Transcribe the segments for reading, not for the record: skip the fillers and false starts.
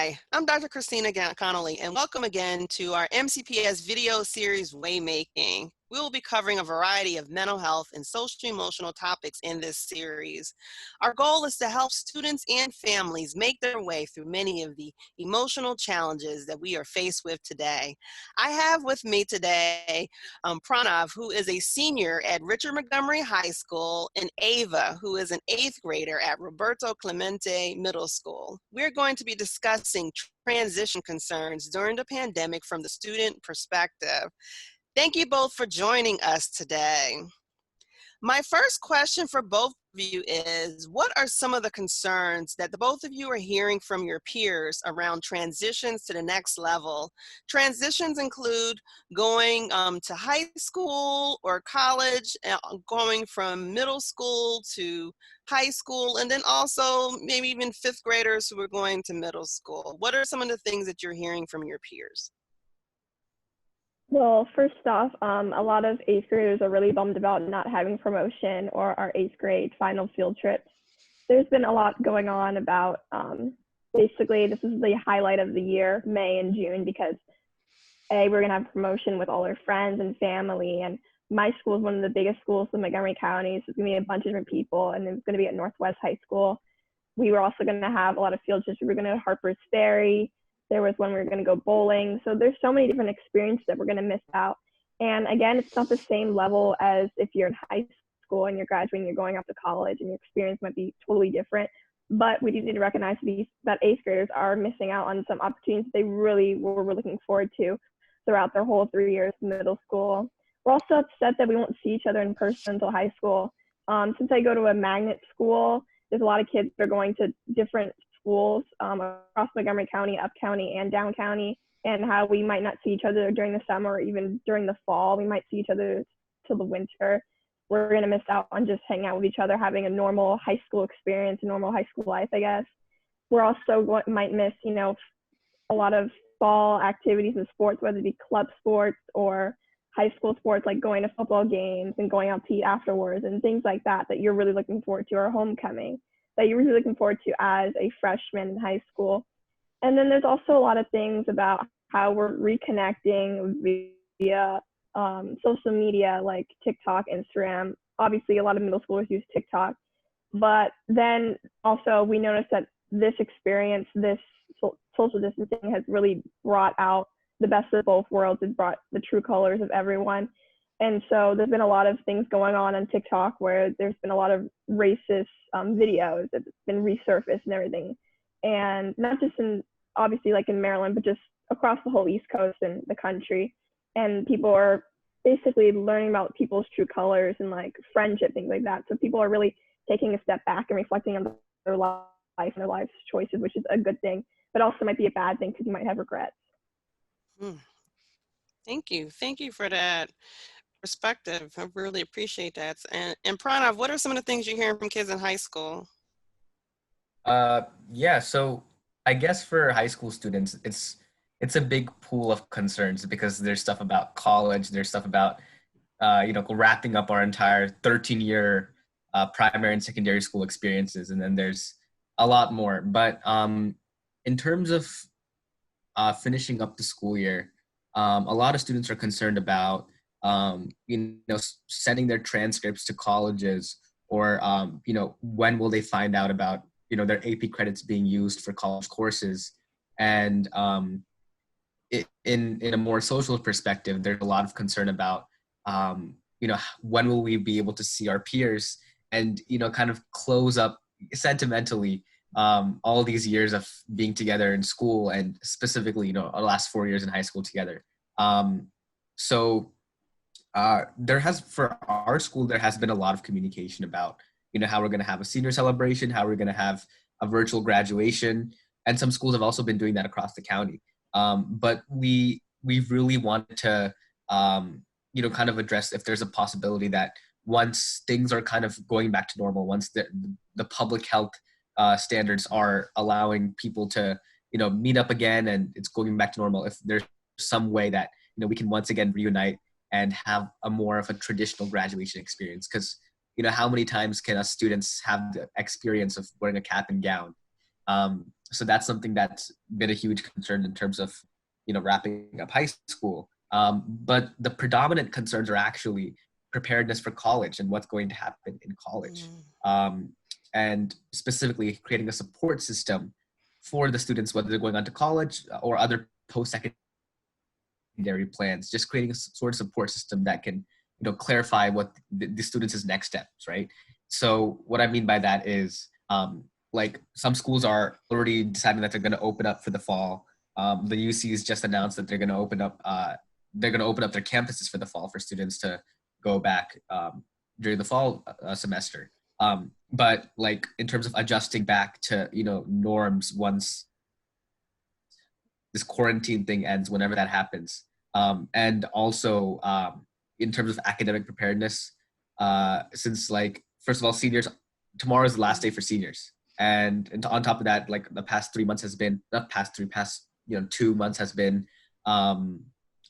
Hi, I'm Dr. Christina Conolly, and welcome again to our MCPS video series, Waymaking. We will be covering a variety of mental health and social-emotional topics in this series. Our goal is to help students and families make their way through many of the emotional challenges that we are faced with today. I have with me today Pranav, who is a senior at Richard Montgomery High School, and Ava, who is an 8th grader at Roberto Clemente Middle School. We're going to be discussing transition concerns during the pandemic from the student perspective. Thank you both for joining us today. My first question for both of you is, what are some of the concerns that the both of you are hearing from your peers around transitions to the next level? Transitions include going to high school or college, going from middle school to high school, and then also maybe even 5th graders who are going to middle school. What are some of the things that you're hearing from your peers? Well, first off, a lot of 8th graders are really bummed about not having promotion or our 8th grade final field trips. There's been a lot going on about, basically, this is the highlight of the year, May and June, because we're going to have promotion with all our friends and family. And my school is one of the biggest schools in Montgomery County, so it's going to be a bunch of different people, and it's going to be at Northwest High School. We were also going to have a lot of field trips. We were going to Harper's Ferry. There was one we were going to go bowling. So there's so many different experiences that we're going to miss out. And again, it's not the same level as if you're in high school and you're graduating, you're going off to college, and your experience might be totally different. But we do need to recognize that 8th graders are missing out on some opportunities they really were looking forward to throughout their whole 3 years of middle school. We're also upset that we won't see each other in person until high school. Since I go to a magnet school, there's a lot of kids that are going to different schools across Montgomery County, up county, and down county, and how we might not see each other during the summer or even during the fall. We might see each other till the winter. We're going to miss out on just hanging out with each other, having a normal high school experience, a normal high school life, I guess. We're also might miss, a lot of fall activities and sports, whether it be club sports or high school sports, like going to football games and going out to eat afterwards and things like that you're really looking forward to, or homecoming that you're really looking forward to as a freshman in high school. And then there's also a lot of things about how we're reconnecting via social media like TikTok, Instagram. Obviously, a lot of middle schoolers use TikTok. But then also we noticed that this experience, this social distancing has really brought out the best of both worlds. It brought the true colors of everyone. And so there's been a lot of things going on TikTok where there's been a lot of racist videos that's been resurfaced and everything. And not just obviously like in Maryland, but just across the whole East Coast and the country. And people are basically learning about people's true colors and like friendship, things like that. So people are really taking a step back and reflecting on their life and their life's choices, which is a good thing, but also might be a bad thing because you might have regrets. Thank you. Thank you for that perspective. I really appreciate that. And Pranav, what are some of the things you're hearing from kids in high school? Yeah, so I guess for high school students, it's a big pool of concerns because there's stuff about college, there's stuff about wrapping up our entire 13-year primary and secondary school experiences, and then there's a lot more. But in terms of finishing up the school year, a lot of students are concerned about sending their transcripts to colleges, or when will they find out about their AP credits being used for college courses. And in a more social perspective, there's a lot of concern about when will we be able to see our peers and kind of close up sentimentally all these years of being together in school, and specifically our last 4 years in high school together. For our school, there has been a lot of communication about, how we're going to have a senior celebration, how we're going to have a virtual graduation. And some schools have also been doing that across the county. But we really wanted to, kind of address if there's a possibility that once things are kind of going back to normal, once the public health standards are allowing people to, meet up again and it's going back to normal, if there's some way that, we can once again reunite and have a more of a traditional graduation experience. Because how many times can us students have the experience of wearing a cap and gown? So that's something that's been a huge concern in terms of, wrapping up high school. But the predominant concerns are actually preparedness for college and what's going to happen in college. And specifically creating a support system for the students, whether they're going on to college or other post-secondary plans, just creating a sort of support system that can, clarify what the students' next steps, right? So what I mean by that is, like some schools are already deciding that they're going to open up for the fall. The UCs just announced that they're going to open up their campuses for the fall for students to go back during the fall semester. But like in terms of adjusting back to, norms once this quarantine thing ends, whenever that happens. And also in terms of academic preparedness, since like, first of all, tomorrow is the last day for seniors. And on top of that, like the past 2 months has been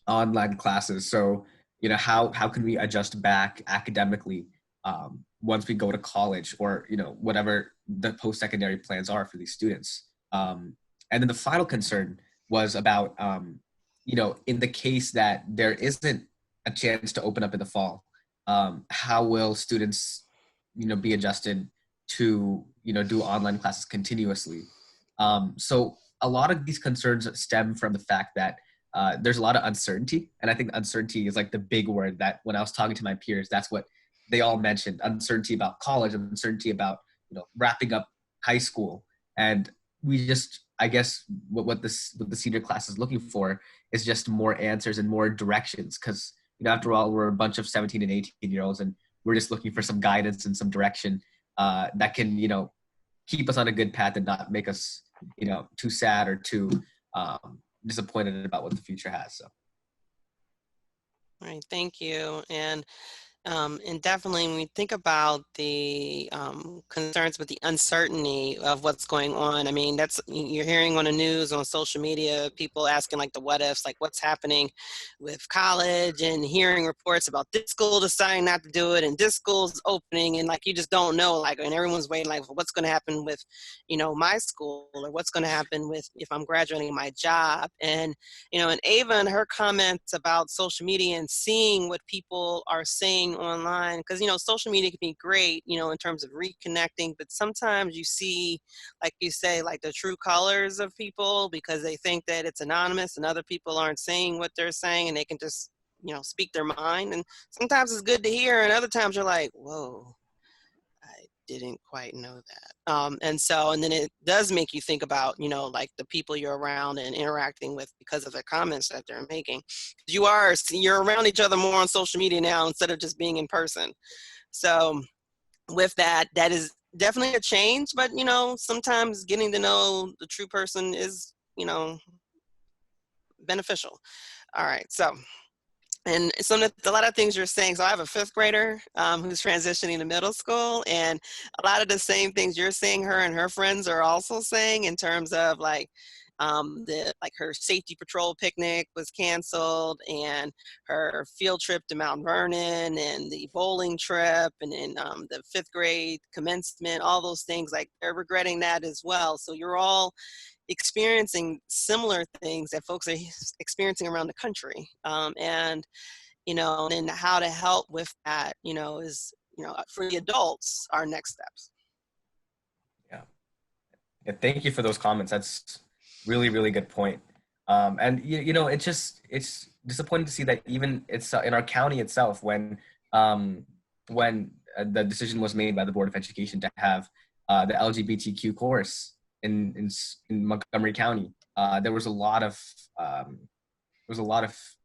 online classes. So, how can we adjust back academically once we go to college, or, whatever the post-secondary plans are for these students. And then the final concern was about, in the case that there isn't a chance to open up in the fall, how will students, be adjusted to, do online classes continuously? So a lot of these concerns stem from the fact that there's a lot of uncertainty. And I think uncertainty is like the big word that when I was talking to my peers, that's what they all mentioned: uncertainty about college, uncertainty about, wrapping up high school. And we just, I guess what the senior class is looking for is just more answers and more directions. Cause, after all, we're a bunch of 17 and 18-year-olds, and we're just looking for some guidance and some direction that can, keep us on a good path and not make us, too sad or too disappointed about what the future has. So. All right, thank you. And definitely when we think about the concerns with the uncertainty of what's going on, I mean, you're hearing on the news, on social media, people asking like the what ifs, like what's happening with college, and hearing reports about this school deciding not to do it and this school's opening, and like you just don't know, like, and everyone's waiting like, well, what's going to happen with, my school, or what's going to happen with if I'm graduating my job. And and Ava and her comments about social media and seeing what people are saying online, because social media can be great in terms of reconnecting, but sometimes you see, like you say, like the true colors of people, because they think that it's anonymous and other people aren't saying what they're saying, and they can just speak their mind. And sometimes it's good to hear, and other times you're like, whoa, I didn't quite know that. And then it does make you think about, like the people you're around and interacting with because of the comments that they're making. You're around each other more on social media now instead of just being in person. So with that is definitely a change, but sometimes getting to know the true person is, beneficial. All right. So, and a lot of things you're saying. So I have a fifth grader who's transitioning to middle school, and a lot of the same things you're saying her and her friends are also saying in terms of like her safety patrol picnic was canceled, and her field trip to Mount Vernon, and the bowling trip, and then the fifth grade commencement, all those things, like they're regretting that as well. So you're all experiencing similar things that folks are experiencing around the country. And how to help with that, is, for the adults, our next steps. Yeah, thank you for those comments. That's really, really good point. And it's disappointing to see that even it's in our county itself, when the decision was made by the Board of Education to have the LGBTQ course in Montgomery County, there was a lot of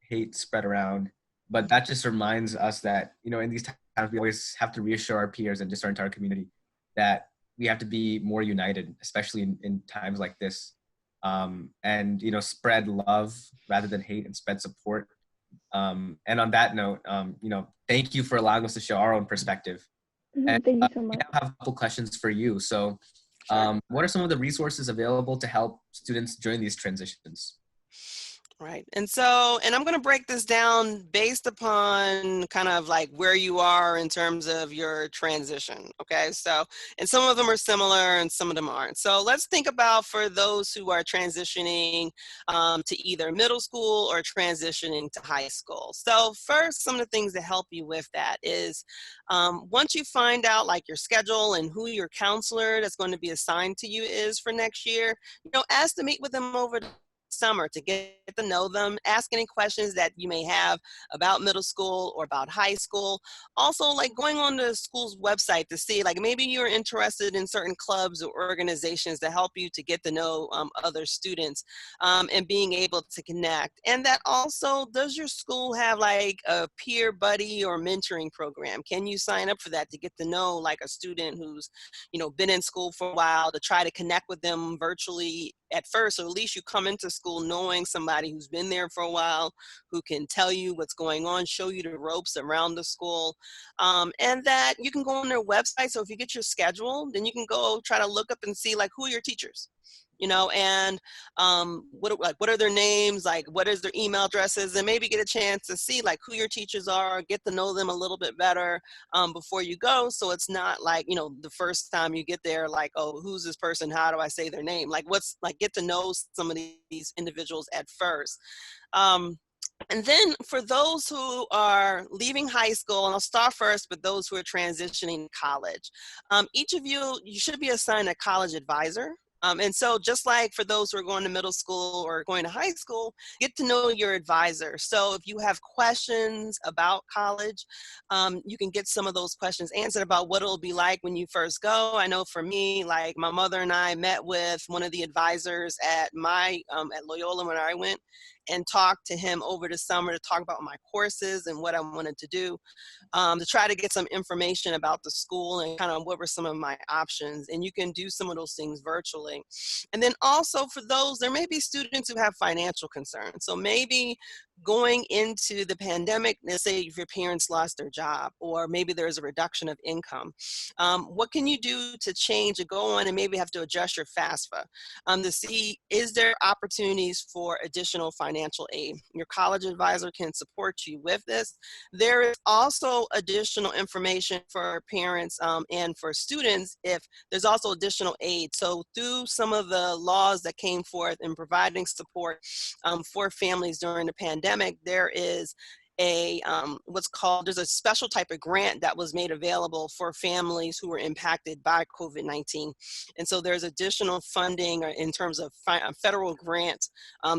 hate spread around. But that just reminds us that, in these times, we always have to reassure our peers and just our entire community that we have to be more united, especially in times like this. And, spread love rather than hate, and spread support. And on that note, thank you for allowing us to share our own perspective. And thank you so much. I have a couple questions for you. So what are some of the resources available to help students during these transitions? Right. And I'm going to break this down based upon kind of like where you are in terms of your transition. Okay. So, and some of them are similar and some of them aren't. So let's think about for those who are transitioning to either middle school or transitioning to high school. So first, some of the things that help you with that is once you find out like your schedule and who your counselor that's going to be assigned to you is for next year, ask to meet with them over summer to get to know them, ask any questions that you may have about middle school or about high school. Also, like going on the school's website to see, like maybe you're interested in certain clubs or organizations to help you to get to know other students and being able to connect. And that also, does your school have like a peer buddy or mentoring program? Can you sign up for that to get to know like a student who's, been in school for a while, to try to connect with them virtually at first, or at least you come into school knowing somebody who's been there for a while, who can tell you what's going on, show you the ropes around the school, and that you can go on their website. So if you get your schedule, then you can go try to look up and see like who are your teachers, and what are their names, like what is their email addresses, and maybe get a chance to see like who your teachers are, get to know them a little bit better before you go. So it's not like, the first time you get there, like, oh, who's this person? How do I say their name? Like get to know some of these individuals at first. And then for those who are leaving high school, and I'll start first with those who are transitioning to college, each of you should be assigned a college advisor. And so just like for those who are going to middle school or going to high school, get to know your advisor. So if you have questions about college, you can get some of those questions answered about what it'll be like when you first go. I know for me, like my mother and I met with one of the advisors at at Loyola when I went, and talked to him over the summer to talk about my courses and what I wanted to do, to try to get some information about the school and kind of what were some of my options. And you can do some of those things virtually. And then also for those, there may be students who have financial concerns. So maybe going into the pandemic, let's say if your parents lost their job, or maybe there's a reduction of income, what can you do to change and go on and maybe have to adjust your FAFSA to see, is there opportunities for additional financial aid? Your college advisor can support you with this. There is also additional information for parents and for students if there's also additional aid. So through some of the laws that came forth in providing support for families during the pandemic, there is there's a special type of grant that was made available for families who were impacted by COVID-19. And so there's additional funding in terms of federal grants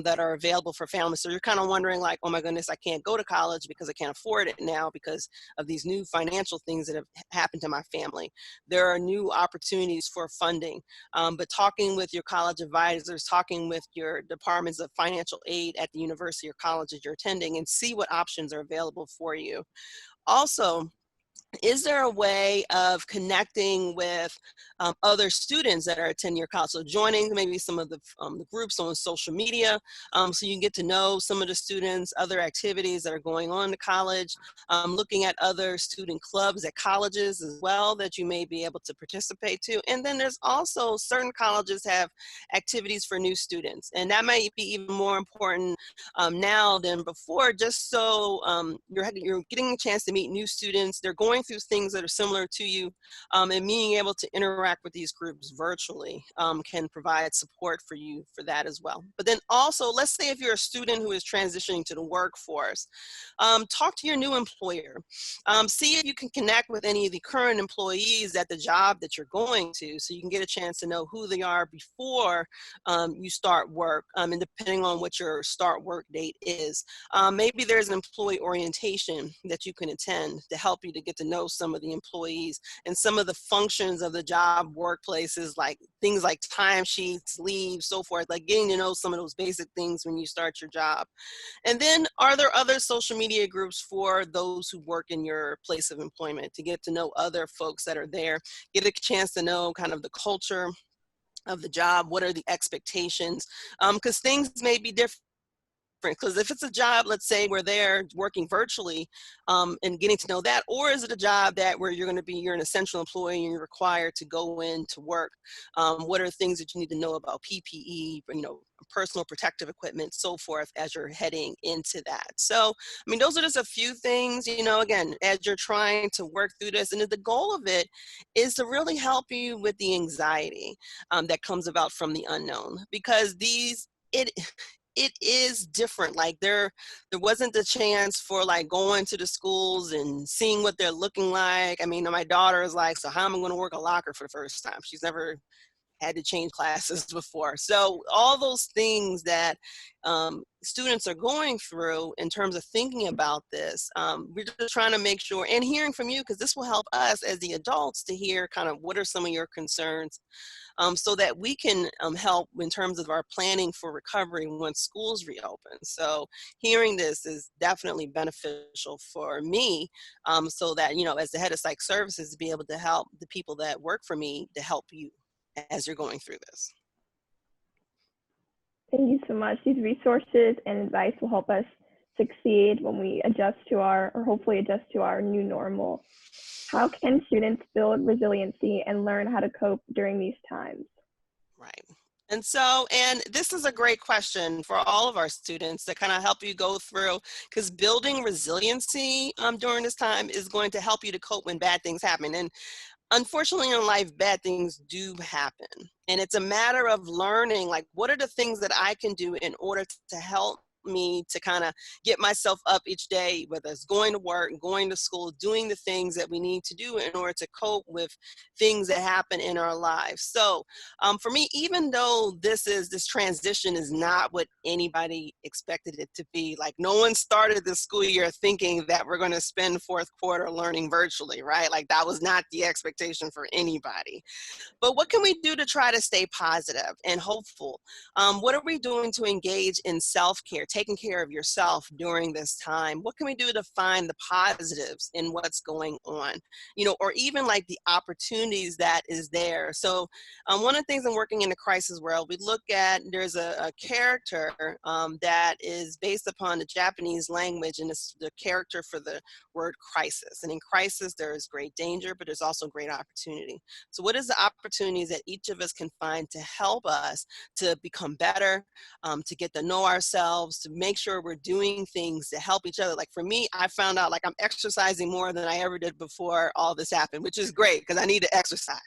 that are available for families. So you're kind of wondering like, oh my goodness, I can't go to college because I can't afford it now because of these new financial things that have happened to my family. There are new opportunities for funding, but talking with your college advisors, talking with your departments of financial aid at the university or college that you're attending, and see what options are available for you. Also, is there a way of connecting with other students that are attending your college? So joining maybe some of the groups on social media, so you can get to know some of the students, other activities that are going on in college, looking at other student clubs at colleges as well that you may be able to participate to. And then there's also certain colleges have activities for new students, and that might be even more important now than before, just so you're getting a chance to meet new students. They're going through things that are similar to you, and being able to interact with these groups virtually can provide support for you for that as well. But then also, let's say if you're a student who is transitioning to the workforce, talk to your new employer. See if you can connect with any of the current employees at the job that you're going to, so you can get a chance to know who they are before you start work, and depending on what your start work date is. Maybe there's an employee orientation that you can attend to help you to get to know some of the employees and some of the functions of the job workplaces, like things like timesheets, leave, so forth, like getting to know some of those basic things when you start your job. And then are there other social media groups for those who work in your place of employment to get to know other folks that are there, get a chance to know kind of the culture of the job, what are the expectations, because things may be different different? Because if it's a job, let's say where they're working virtually and getting to know that, or is it a job that where you're an essential employee and you're required to go in to work? What are things that you need to know about PPE, personal protective equipment, so forth, as you're heading into that? So, I mean, those are just a few things, again, as you're trying to work through this. And the goal of it is to really help you with the anxiety that comes about from the unknown, because it is different. Like there wasn't the chance for like going to the schools and seeing what they're looking like. I mean, my daughter is like, so how am I going to work a locker for the first time? She's never had to change classes before. So all those things that students are going through in terms of thinking about this, we're just trying to make sure, and hearing from you, because this will help us as the adults to hear kind of what are some of your concerns, so that we can help in terms of our planning for recovery when schools reopen. So hearing this is definitely beneficial for me, so that, as the head of psych services, to be able to help the people that work for me to help you as you're going through this. Thank you so much. These resources and advice will help us succeed when we hopefully adjust to our new normal. How can students build resiliency and learn how to cope during these times? Right. And this is a great question for all of our students to kind of help you go through, because building resiliency during this time is going to help you to cope when bad things happen. And unfortunately in life, bad things do happen. And it's a matter of learning, like, what are the things that I can do in order to help me to kind of get myself up each day, whether it's going to work, going to school, doing the things that we need to do in order to cope with things that happen in our lives. So for me, even though this transition is not what anybody expected it to be, like no one started the school year thinking that we're going to spend fourth quarter learning virtually, right? Like that was not the expectation for anybody. But what can we do to try to stay positive and hopeful? What are we doing to engage in self-care, taking care of yourself during this time? What can we do to find the positives in what's going on? Or even like the opportunities that is there. So one of the things in working in the crisis world, we look at, there's a character that is based upon the Japanese language, and it's the character for the word crisis. And in crisis, there is great danger, but there's also great opportunity. So what is the opportunities that each of us can find to help us to become better, to get to know ourselves, to make sure we're doing things to help each other? Like for me, I found out like I'm exercising more than I ever did before all this happened, which is great because I need to exercise.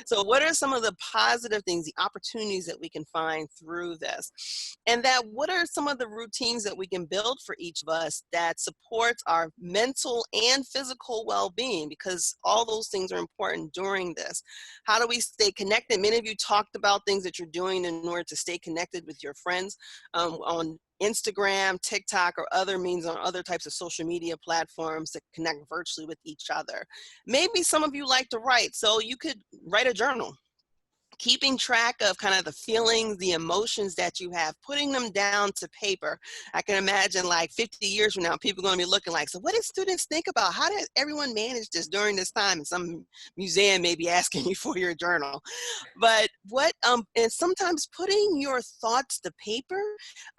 So what are some of the positive things, the opportunities that we can find through this? And that what are some of the routines that we can build for each of us that supports our mental and physical well-being? Because all those things are important during this. How do we stay connected? Many of you talked about things that you're doing in order to stay connected with your friends on Instagram, TikTok, or other means on other types of social media platforms to connect virtually with each other. Maybe some of you like to write, so you could write a journal. Keeping track of kind of the feelings, the emotions that you have, putting them down to paper. I can imagine like 50 years from now, people are going to be looking like, so what did students think about? How did everyone manage this during this time? And some museum may be asking you for your journal. But and sometimes putting your thoughts to paper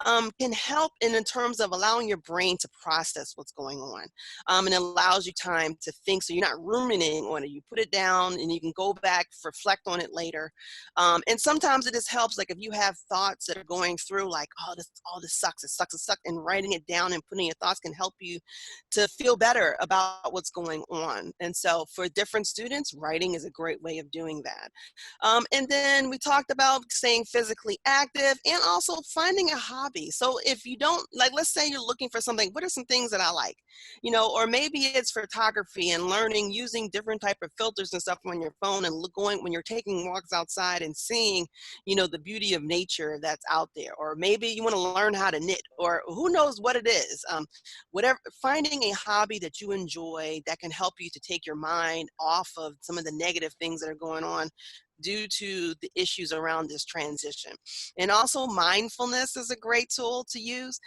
can help in terms of allowing your brain to process what's going on. And it allows you time to think, so you're not ruminating on it. You put it down and you can go back, reflect on it later. And sometimes it just helps, like if you have thoughts that are going through like, oh, this sucks, it sucks, and writing it down and putting your thoughts can help you to feel better about what's going on. And so for different students, writing is a great way of doing that. And then we talked about staying physically active and also finding a hobby. So if you don't, like, let's say you're looking for something, what are some things that I like? Or maybe it's photography and learning using different type of filters and stuff on your phone, and going when you're taking walks outside and seeing, the beauty of nature that's out there. Or maybe you want to learn how to knit, or who knows what it is. Whatever, finding a hobby that you enjoy that can help you to take your mind off of some of the negative things that are going on due to the issues around this transition. And also mindfulness is a great tool to use.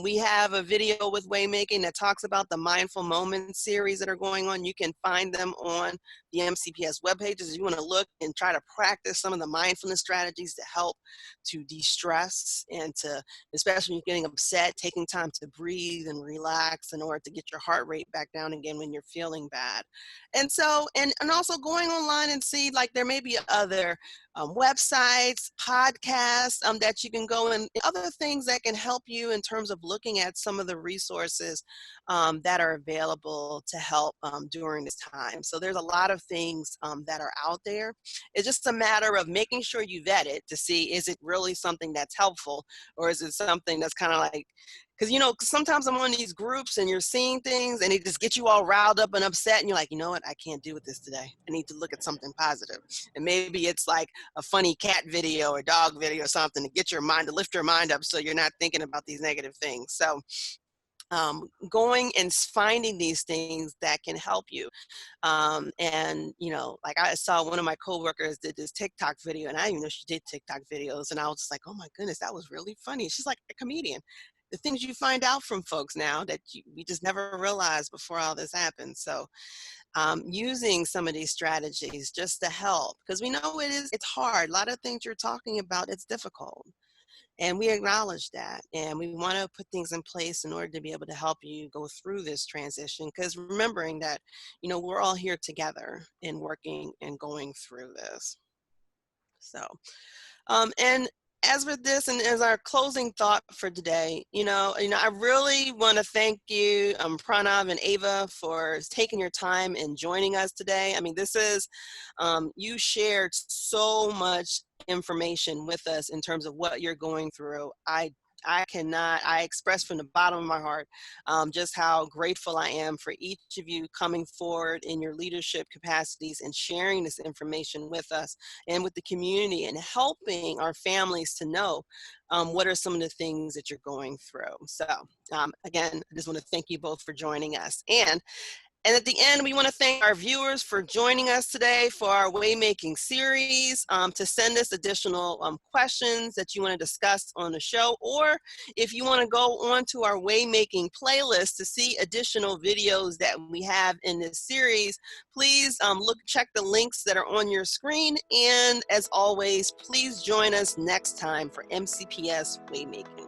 We have a video with Waymaking that talks about the Mindful Moments series that are going on. You can find them on the MCPS webpages. If you want to look and try to practice some of the mindfulness strategies to help to de-stress and to, especially when you're getting upset, taking time to breathe and relax in order to get your heart rate back down again when you're feeling bad. And so, and also going online and see, like, there may be other websites, podcasts that you can go and other things that can help you in terms of looking at some of the resources that are available to help during this time. So there's a lot of things that are out there. It's just a matter of making sure you vet it to see, is it really something that's helpful, or is it something that's kind of like, because, you know, sometimes I'm on these groups and you're seeing things and it just gets you all riled up and upset. And you're like, you know what, I can't deal with this today. I need to look at something positive. And maybe it's like a funny cat video or dog video or something to get your mind, to lift your mind up so you're not thinking about these negative things. So going and finding these things that can help you. And, you know, like I saw one of my coworkers did this TikTok video, and I didn't even know she did TikTok videos. And I was just like, oh my goodness, that was really funny. She's like a comedian. The things you find out from folks now that we just never realized before all this happened. So using some of these strategies just to help, because we know it's hard. A lot of things you're talking about, it's difficult. And we acknowledge that. And we want to put things in place in order to be able to help you go through this transition. Because remembering that, you know, we're all here together and working and going through this. So, and as with this, and as our closing thought for today, I really want to thank you, Pranav and Ava, for taking your time and joining us today. I mean, this is, you shared so much information with us in terms of what you're going through. I express from the bottom of my heart just how grateful I am for each of you coming forward in your leadership capacities and sharing this information with us and with the community and helping our families to know what are some of the things that you're going through. So again, I just want to thank you both for joining us. And at the end, we want to thank our viewers for joining us today for our Waymaking series. To send us additional questions that you want to discuss on the show, or if you want to go on to our Waymaking playlist to see additional videos that we have in this series, please check the links that are on your screen. And as always, please join us next time for MCPS Waymaking.